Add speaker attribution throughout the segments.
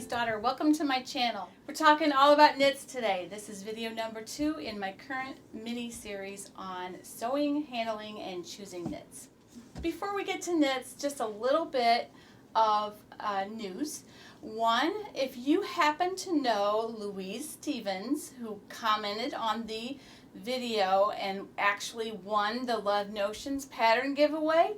Speaker 1: daughter. Welcome to my channel. We're talking all about knits today. This is video number 2 in my current mini series on sewing, handling, and choosing knits. Before we get to knits, just a little bit of news. One, if you happen to know Louise Stevens, who commented on the video and actually won the Love Notions pattern giveaway,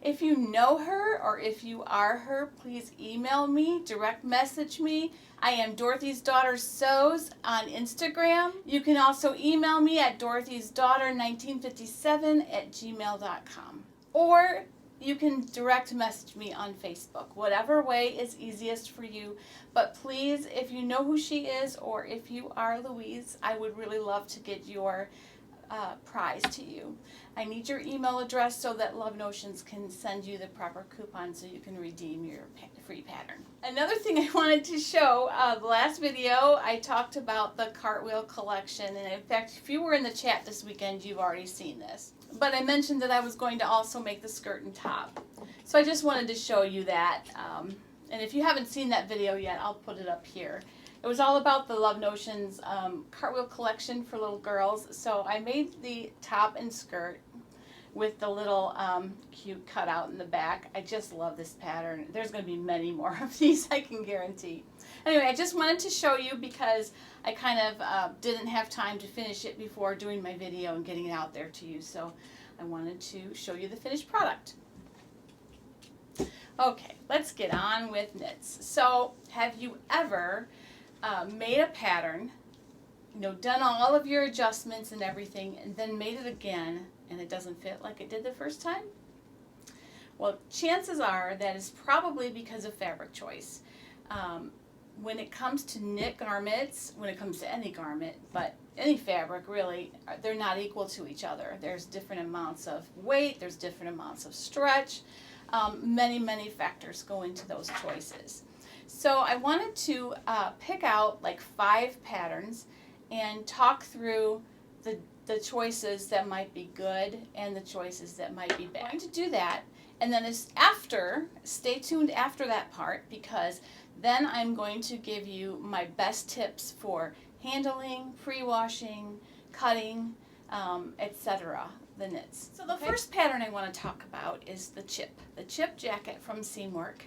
Speaker 1: if you know her or if you are her, please email me, direct message me. I am Dorothy's Daughter Sews on Instagram. You can also email me at dorothy'sdaughter1957@gmail.com. Or you can direct message me on Facebook. Whatever way is easiest for you. But please, if you know who she is or if you are Louise, I would really love to get your prize to you. I need your email address so that Love Notions can send you the proper coupon so you can redeem your free pattern. Another thing I wanted to show, the last video I talked about the cartwheel collection, and in fact if you were in the chat this weekend you've already seen this. But I mentioned that I was going to also make the skirt and top. So I just wanted to show you that, and if you haven't seen that video yet, I'll put it up here. It was all about the Love Notions cartwheel collection for little girls. So I made the top and skirt with the little cute cutout in the back. I just love this pattern. There's going to be many more of these, I can guarantee. Anyway, I just wanted to show you because I kind of didn't have time to finish it before doing my video and getting it out there to you. So I wanted to show you the finished product. Okay, let's get on with knits. So have you ever made a pattern, done all of your adjustments and everything, and then made it again and it doesn't fit like it did the first time? Well, chances are that is probably because of fabric choice. When it comes to knit garments, when it comes to any garment, but any fabric really, they're not equal to each other. There's different amounts of weight, there's different amounts of stretch. Many factors go into those choices. So I wanted to pick out like 5 patterns and talk through the choices that might be good and the choices that might be bad. I'm going to do that, and then stay tuned after that part, because then I'm going to give you my best tips for handling, pre-washing, cutting, etc. the knits. So the first pattern I want to talk about is the chip jacket from Seamwork.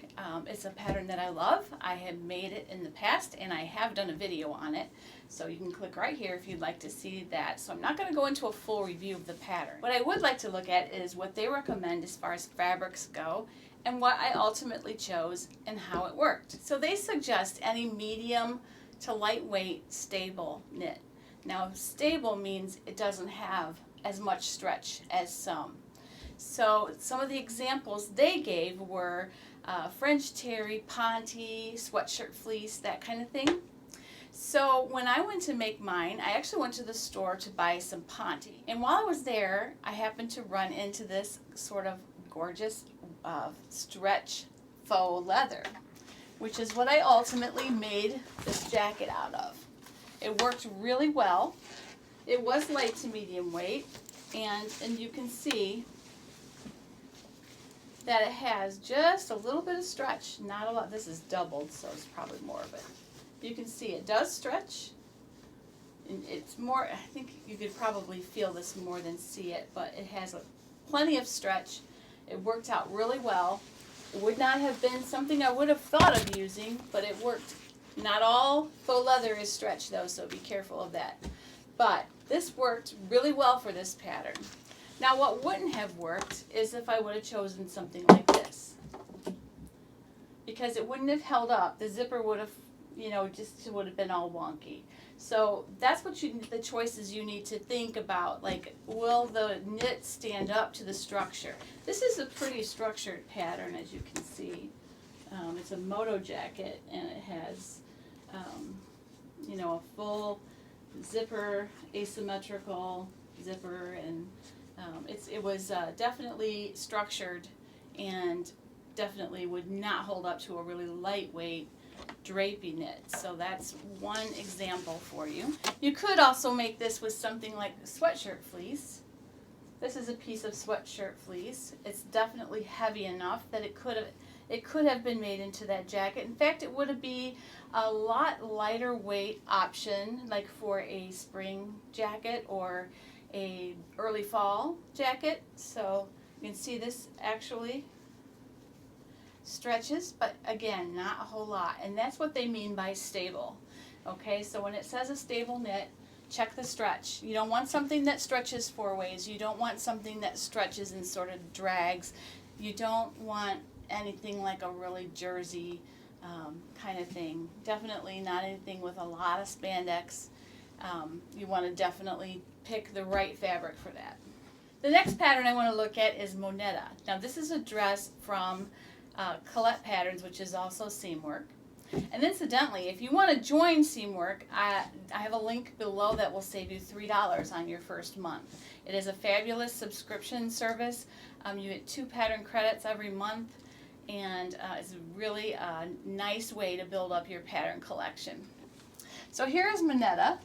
Speaker 1: It's a pattern that I love. I have made it in the past and I have done a video on it, so you can click right here if you'd like to see that. So I'm not going to go into a full review of the pattern. What I would like to look at is what they recommend as far as fabrics go and what I ultimately chose and how it worked. So they suggest any medium to lightweight stable knit. Now stable means it doesn't have as much stretch as some. So some of the examples they gave were French terry, ponte, sweatshirt fleece, that kind of thing. So when I went to make mine, I actually went to the store to buy some ponte. And while I was there, I happened to run into this sort of gorgeous stretch faux leather, which is what I ultimately made this jacket out of. It worked really well. It was light to medium weight, and you can see that it has just a little bit of stretch, not a lot. This is doubled, so it's probably more of it. You can see it does stretch, and it's more, I think you could probably feel this more than see it, but it has plenty of stretch. It worked out really well. It would not have been something I would have thought of using, but it worked. Not all faux leather is stretch though, so be careful of that. But this worked really well for this pattern. Now what wouldn't have worked is if I would have chosen something like this, because it wouldn't have held up. The zipper would have, just would have been all wonky. So that's what the choices you need to think about, like, will the knit stand up to the structure? This is a pretty structured pattern, as you can see. It's a moto jacket, and it has a full zipper, asymmetrical zipper, and it was definitely structured and definitely would not hold up to a really lightweight drapey knit. So that's one example for you. You could also make this with something like sweatshirt fleece. This is a piece of sweatshirt fleece. It's definitely heavy enough that it could have it could have been made into that jacket. In fact, it would be a lot lighter weight option, like for a spring jacket or a early fall jacket. So you can see this actually stretches, but again, not a whole lot. And that's what they mean by stable. Okay, so when it says a stable knit, check the stretch. You don't want something that stretches 4 ways. You don't want something that stretches and sort of drags. You don't want anything like a really jersey kind of thing. Definitely not anything with a lot of spandex. You want to definitely pick the right fabric for that. The next pattern I want to look at is Moneta. Now this is a dress from Colette Patterns, which is also Seamwork. And incidentally, if you want to join Seamwork, I have a link below that will save you $3 on your first month. It is a fabulous subscription service. You get 2 pattern credits every month, and it's really a nice way to build up your pattern collection. So here is Moneta.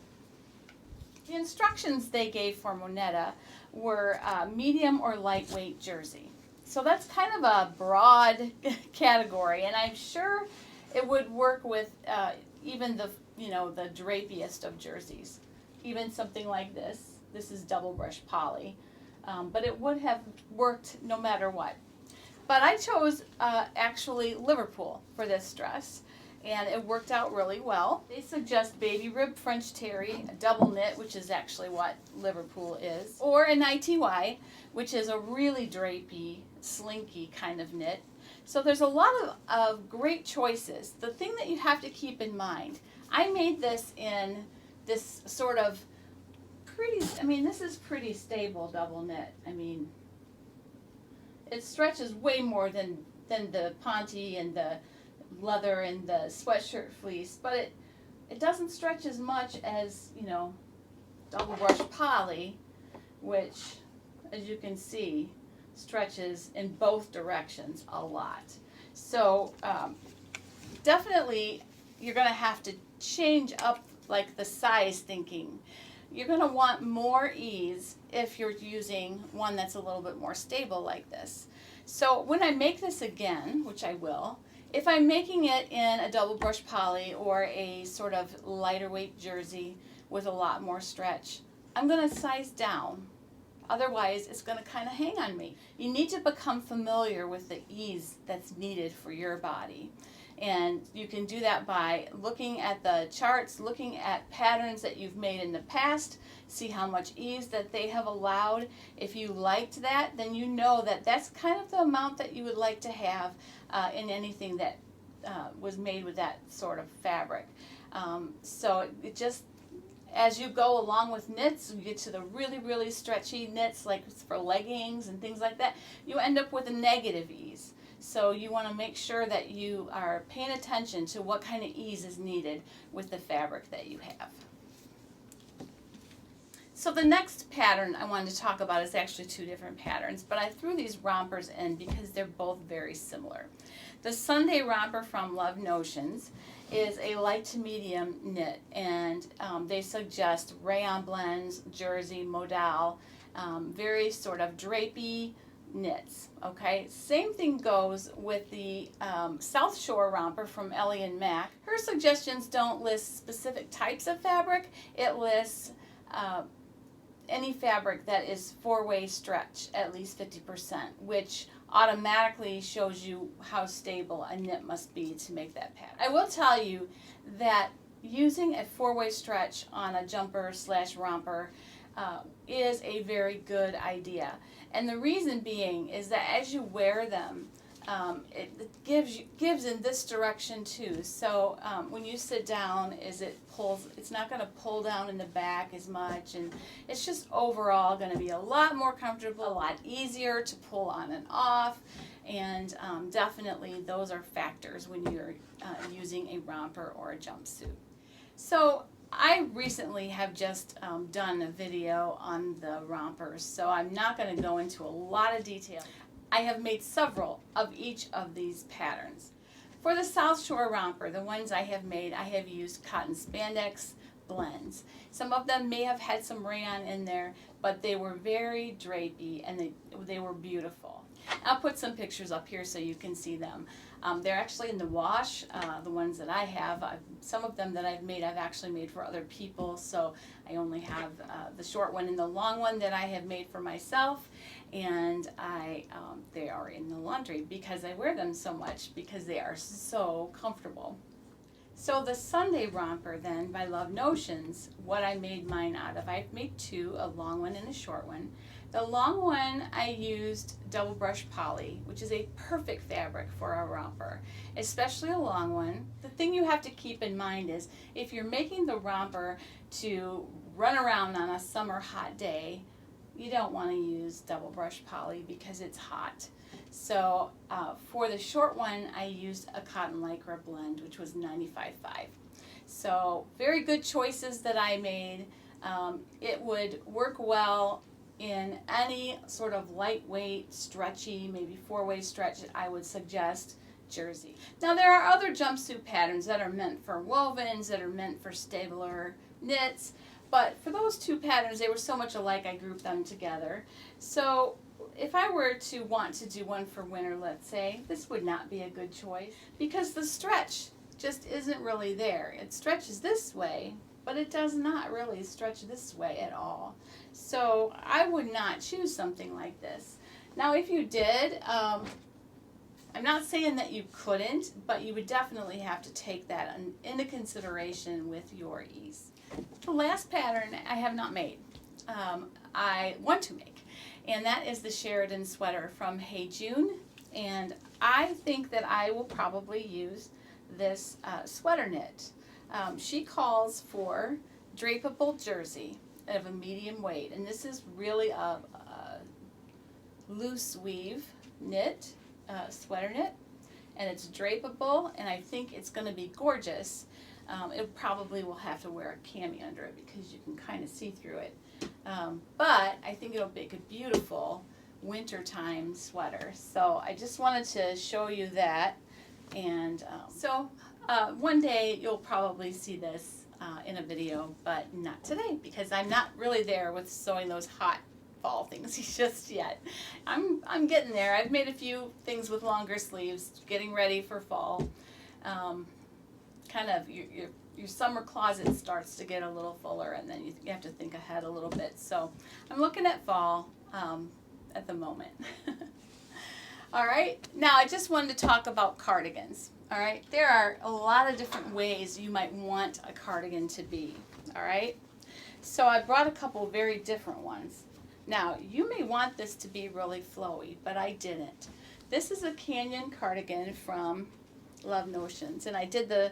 Speaker 1: The instructions they gave for Moneta were medium or lightweight jersey. So that's kind of a broad category, and I'm sure it would work with even the the drapiest of jerseys. Even something like this. This is double brush poly, but it would have worked no matter what. But I chose actually Liverpool for this dress, and it worked out really well. They suggest baby rib French terry, a double knit, which is actually what Liverpool is, or an ITY, which is a really drapey, slinky kind of knit. So there's a lot of great choices. The thing that you have to keep in mind, I made this in this sort of pretty, this is pretty stable double knit. It stretches way more than the ponte and the leather and the sweatshirt fleece, but it doesn't stretch as much as, double brush poly, which, as you can see, stretches in both directions a lot. So definitely you're going to have to change up like the size thinking. You're going to want more ease if you're using one that's a little bit more stable like this. So when I make this again, which I will, if I'm making it in a double brush poly or a sort of lighter weight jersey with a lot more stretch, I'm going to size down. Otherwise, it's going to kind of hang on me. You need to become familiar with the ease that's needed for your body. And you can do that by looking at the charts, looking at patterns that you've made in the past, see how much ease that they have allowed. If you liked that, then you know that that's kind of the amount that you would like to have in anything that was made with that sort of fabric. So it just, as you go along with knits, you get to the really, really stretchy knits like for leggings and things like that, you end up with a negative ease. So you want to make sure that you are paying attention to what kind of ease is needed with the fabric that you have. So the next pattern I wanted to talk about is actually 2 different patterns, but I threw these rompers in because they're both very similar. The Sunday romper from Love Notions is a light to medium knit, and they suggest rayon blends, jersey, modal, very sort of drapey knits. Okay, same thing goes with the South Shore romper from Ellie Mac. Her suggestions don't list specific types of fabric. It lists any fabric that is 4-way stretch, at least 50%, which automatically shows you how stable a knit must be to make that pattern. I will tell you that using a 4-way stretch on a jumper / romper is a very good idea. And the reason being is that as you wear them, it gives in this direction too. So when you sit down, it's not going to pull down in the back as much, and it's just overall going to be a lot more comfortable, a lot easier to pull on and off, and definitely those are factors when you're using a romper or a jumpsuit. So I recently have just done a video on the rompers, so I'm not going to go into a lot of detail. I have made several of each of these patterns. For the South Shore romper, the ones I have made, I have used cotton spandex blends. Some of them may have had some rayon in there, but they were very drapey and they were beautiful. I'll put some pictures up here so you can see them. They're actually in the wash, the ones that I have. Some of them that I've made, I've actually made for other people, so I only have the short one and the long one that I have made for myself, and they are in the laundry because I wear them so much because they are so comfortable. So the Sunday romper then by Love Notions, what I made mine out of, I made two, a long one and a short one. The long one I used double brush poly, which is a perfect fabric for a romper, especially a long one. The thing you have to keep in mind is if you're making the romper to run around on a summer hot day, you don't want to use double brush poly because it's hot. So for the short one, I used a cotton lycra blend, which was 95.5. So very good choices that I made. It would work well in any sort of lightweight, stretchy, maybe four-way stretch. I would suggest jersey. Now there are other jumpsuit patterns that are meant for wovens, that are meant for stabler knits, but for those two patterns, they were so much alike I grouped them together. So if I were to want to do one for winter, let's say, this would not be a good choice because the stretch just isn't really there. It stretches this way, but it does not really stretch this way at all. So I would not choose something like this. Now if you did, I'm not saying that you couldn't, but you would definitely have to take that into consideration with your ease. The last pattern I have not made, I want to make, and that is the Sheridan sweater from Hey June, and I think that I will probably use this sweater knit. She calls for drapable jersey of a medium weight, and this is really a loose weave knit, sweater knit, and it's drapable, and I think it's going to be gorgeous. It probably will have to wear a cami under it because you can kind of see through it, but I think it'll make a beautiful wintertime sweater. So I just wanted to show you that, and one day you'll probably see this in a video, but not today because I'm not really there with sewing those hot fall things just yet. I'm getting there. I've made a few things with longer sleeves, getting ready for fall. Kind of your summer closet starts to get a little fuller, and then you have to think ahead a little bit. So I'm looking at fall at the moment. All right, now I just wanted to talk about cardigans. All right, there are a lot of different ways you might want a cardigan to be. All right, so I brought a couple very different ones. Now you may want this to be really flowy, but I didn't. This is a canyon cardigan from Love Notions, and I did the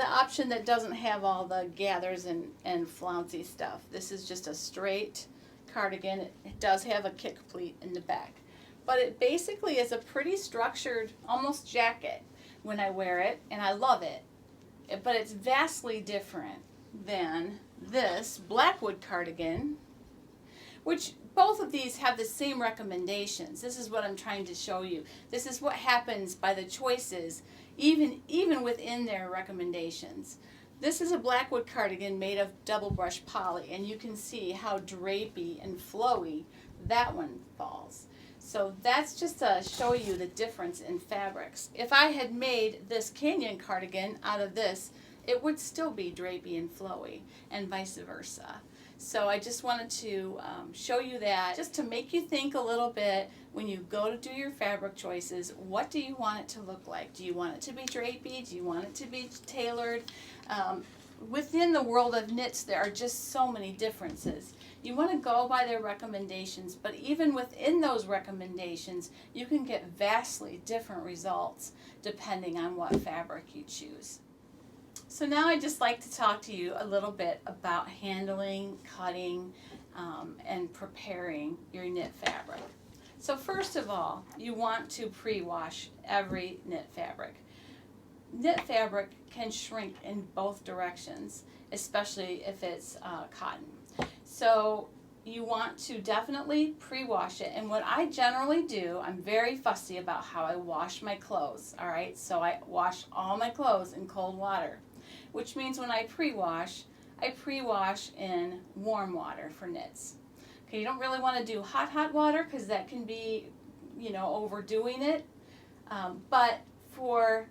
Speaker 1: option that doesn't have all the gathers and flouncy stuff. This is just a straight cardigan. It does have a kick pleat in the back, but it basically is a pretty structured, almost jacket when I wear it, and I love it. But it's vastly different than this Blackwood cardigan, which both of these have the same recommendations. This is what I'm trying to show you. This is what happens by the choices, even within their recommendations. This is a Blackwood cardigan made of double brush poly, and you can see how drapey and flowy that one falls. So that's just to show you the difference in fabrics. If I had made this canyon cardigan out of this, it would still be drapey and flowy, and vice versa. So I just wanted to show you that, just to make you think a little bit when you go to do your fabric choices. What do you want it to look like? Do you want it to be drapey? Do you want it to be tailored? Within the world of knits, there are just so many differences. You want to go by their recommendations, but even within those recommendations, you can get vastly different results depending on what fabric you choose. So now I'd just like to talk to you a little bit about handling, cutting, and preparing your knit fabric. So first of all, you want to pre-wash every knit fabric. Knit fabric can shrink in both directions, especially if it's cotton. So you want to definitely pre-wash it, and what I generally do, I'm very fussy about how I wash my clothes, all right? So I wash all my clothes in cold water, which means when I pre-wash in warm water for knits. Okay, you don't really want to do hot water because that can be, overdoing it, but for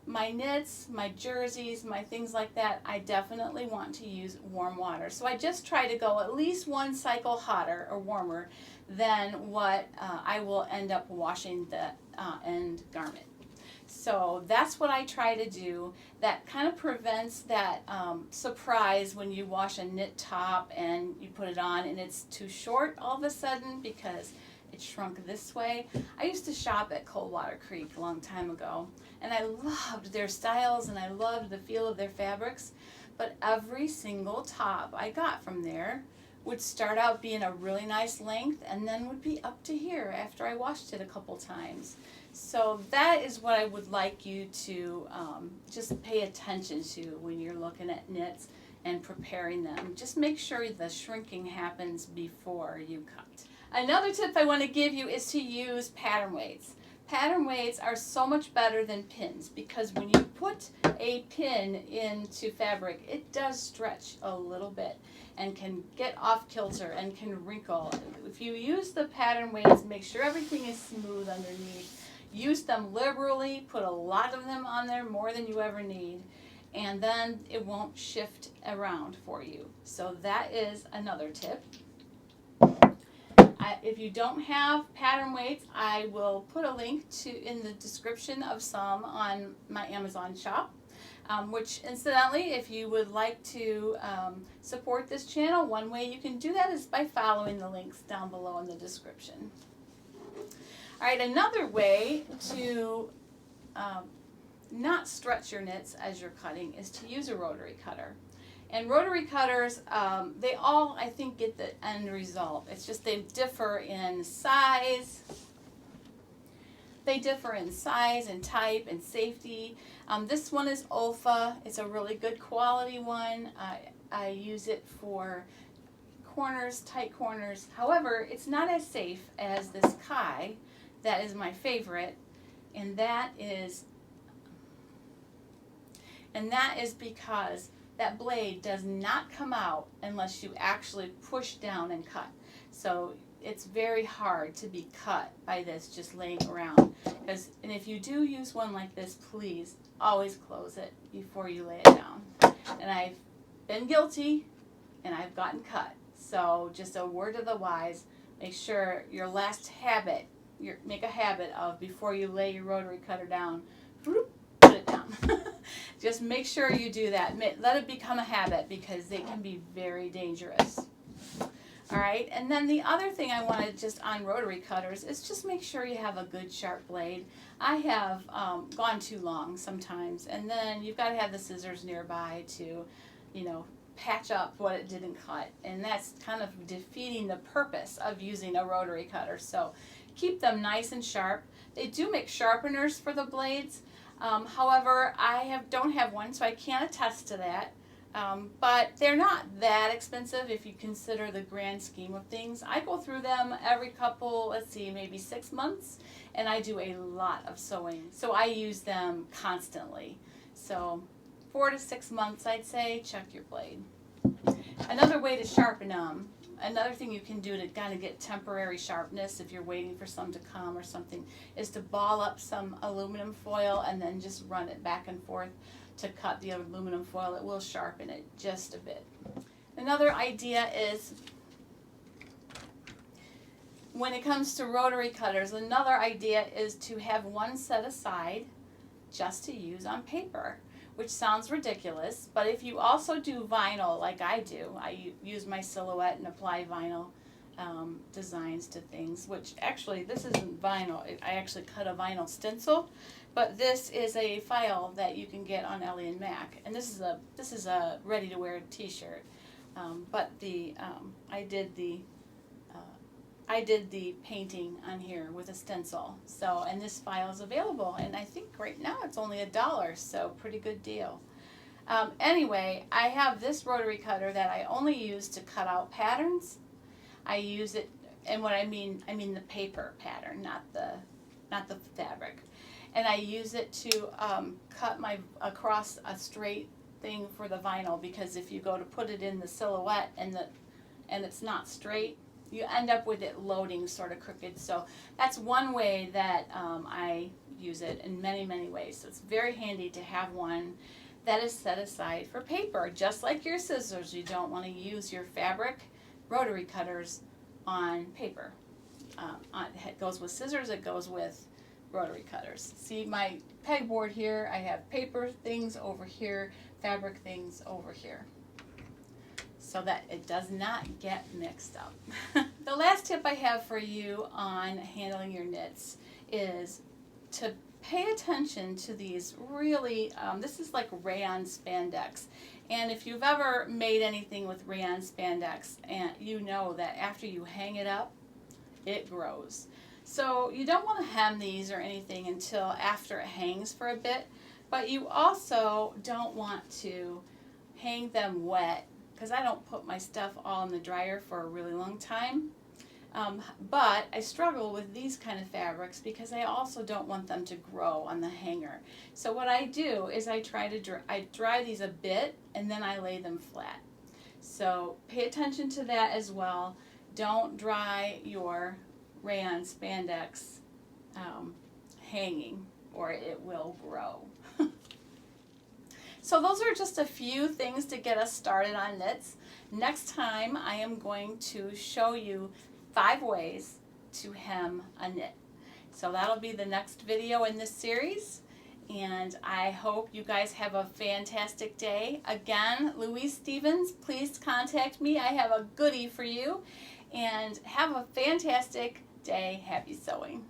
Speaker 1: my knits, my jerseys, my things like that, I definitely want to use warm water. So I just try to go at least one cycle hotter or warmer than what I will end up washing the end garment. So that's what I try to do. That kind of prevents that surprise when you wash a knit top and you put it on and it's too short all of a sudden because it shrunk this way. I used to shop at Coldwater Creek a long time ago, and I loved their styles and I loved the feel of their fabrics, but every single top I got from there would start out being a really nice length and then would be up to here after I washed it a couple times. So that is what I would like you to just pay attention to when you're looking at knits and preparing them. Just make sure the shrinking happens before you cut. Another tip I want to give you is to use pattern weights. Pattern weights are so much better than pins because when you put a pin into fabric, it does stretch a little bit and can get off kilter and can wrinkle. If you use the pattern weights, make sure everything is smooth underneath. Use them liberally, put a lot of them on there, more than you ever need, and then it won't shift around for you. So that is another tip. If you don't have pattern weights, I will put a link in the description of some on my Amazon shop. Which incidentally, if you would like to support this channel, one way you can do that is by following the links down below in the description. All right, another way to not stretch your knits as you're cutting is to use a rotary cutter. And rotary cutters, they all, I think, get the end result. It's just they differ in size. They differ in size and type and safety. This one is Olfa. It's a really good quality one. I use it for corners, tight corners. However, it's not as safe as this Kai. That is my favorite, and that is because that blade does not come out unless you actually push down and cut. So it's very hard to be cut by this just laying around. And if you do use one like this, please always close it before you lay it down. And I've been guilty and I've gotten cut. So just a word of the wise, make sure your last habit, make a habit of before you lay your rotary cutter down, put it down. Just make sure you do that. Let it become a habit because they can be very dangerous. All right, and then the other thing I wanted just on rotary cutters is just make sure you have a good sharp blade. I have gone too long sometimes, and then you've got to have the scissors nearby to, patch up what it didn't cut, and that's kind of defeating the purpose of using a rotary cutter. So keep them nice and sharp. They do make sharpeners for the blades. However, I don't have one, so I can't attest to that. But they're not that expensive if you consider the grand scheme of things. I go through them every couple, maybe 6 months, and I do a lot of sewing. So I use them constantly. So 4 to 6 months, I'd say, check your blade. Another way to sharpen them, another thing you can do to kind of get temporary sharpness if you're waiting for some to come or something, is to ball up some aluminum foil and then just run it back and forth to cut the aluminum foil. It will sharpen it just a bit. Another idea is, when it comes to rotary cutters, another idea is to have one set aside just to use on paper, which sounds ridiculous, but if you also do vinyl like I do, I use my silhouette and apply vinyl designs to things, which actually this isn't vinyl. I actually cut a vinyl stencil, but this is a file that you can get on Ellie Mac, and this is a ready-to-wear T-shirt. But I did the painting on here with a stencil. So, and this file is available, and I think right now it's only $1, so pretty good deal. Anyway, I have this rotary cutter that I only use to cut out patterns. I use it, and what I mean the paper pattern, not the fabric. And I use it to cut across a straight thing for the vinyl, because if you go to put it in the silhouette and it's not straight, you end up with it loading sort of crooked. So that's one way that I use it in many, many ways. So it's very handy to have one that is set aside for paper. Just like your scissors, you don't want to use your fabric rotary cutters on paper. It goes with scissors, it goes with rotary cutters. See my pegboard here, I have paper things over here, fabric things over here, so that it does not get mixed up. The last tip I have for you on handling your knits is to pay attention to these really, this is like rayon spandex. And if you've ever made anything with rayon spandex, and you know that after you hang it up, it grows. So you don't want to hem these or anything until after it hangs for a bit, but you also don't want to hang them wet, because I don't put my stuff all in the dryer for a really long time. But I struggle with these kind of fabrics because I also don't want them to grow on the hanger. So what I do is I dry these a bit and then I lay them flat. So pay attention to that as well. Don't dry your rayon spandex hanging, or it will grow. So those are just a few things to get us started on knits. Next time I am going to show you 5 ways to hem a knit. So that'll be the next video in this series, and I hope you guys have a fantastic day. Again, Louise Stevens, please contact me. I have a goodie for you, and have a fantastic day. Happy sewing.